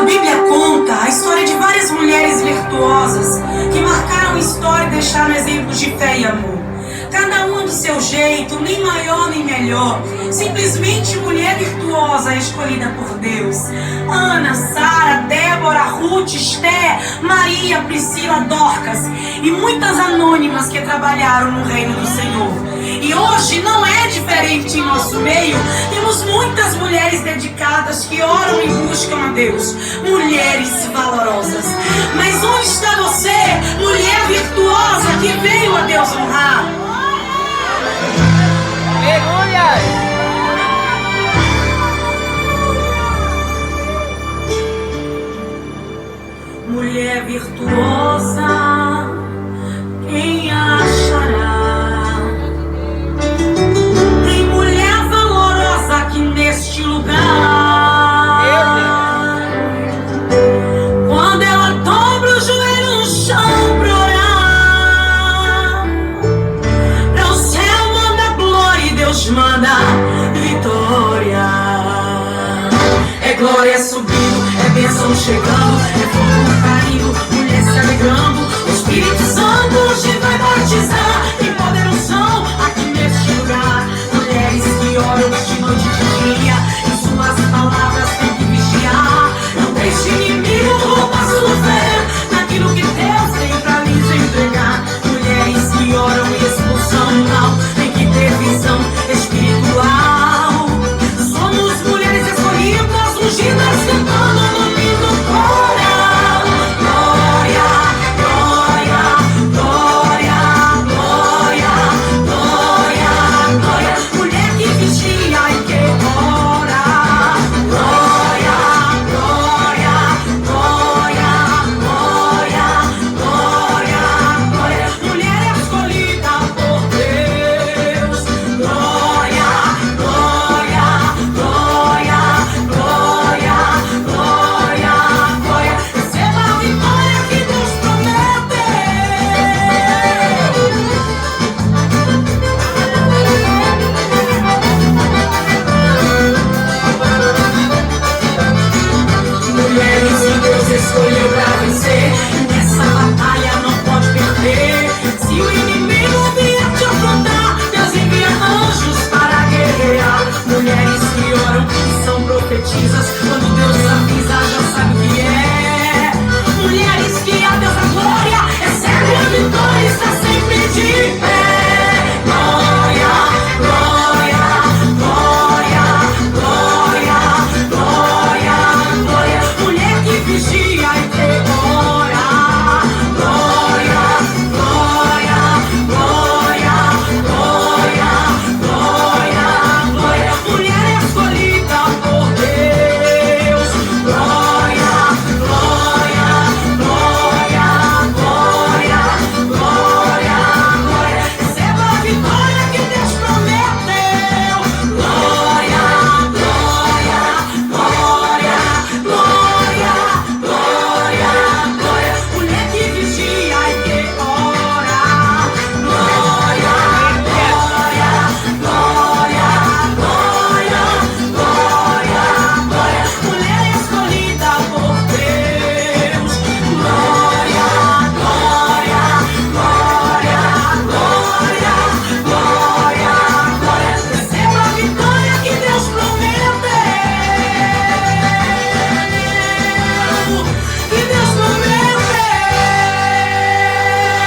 A Bíblia conta a história de várias mulheres virtuosas que marcaram história e deixaram exemplos de fé e amor. Cada uma do seu jeito, nem maior nem melhor. Simplesmente mulher virtuosa escolhida por Deus. Ana, Sara, Débora, Ruth, Esther, Maria, Priscila, Dorcas e muitas anônimas que trabalharam no reino do Senhor. E hoje não é diferente em nosso meio. Temos muitas mulheres dedicadas que oram e buscam a Deus. Mulheres valorosas. Mas onde está você, mulher virtuosa que veio a Deus honrar? Mulher virtuosa, quem achará? Tem mulher valorosa aqui neste lugar. Quando ela dobra o joelho no chão pra orar, pra o céu manda glória e Deus manda vitória. É glória subindo, é bênção chegando, é fogo caindo, mulher se alegrando. O Espírito Santo hoje vai batizar em poder unção aqui neste lugar. Mulheres que oram de noite e de dia, em suas palavras tem que vigiar. Não deixe inimigo roubar sua fé naquilo que Deus tem pra lhes entregar. Mulheres que oram e expulsam o mal, tem que ter visão espiritual. Somos mulheres escolhidas, ungidas, cantando no lindo coral. Glória, glória, glória, glória, glória, glória. Mulher que vigia e que ora. Glória, glória, glória, glória, glória, glória. Mulher escolhida por Deus. Glória, glória, glória, glória, glória, glória. Receba a vitória que Deus promete. Mulheres que Deus escolheu pra vencer, nessa batalha não pode perder. Se o inimigo vier te afrontar, Deus envia anjos para guerrear. Mulheres que oram e são profetizas,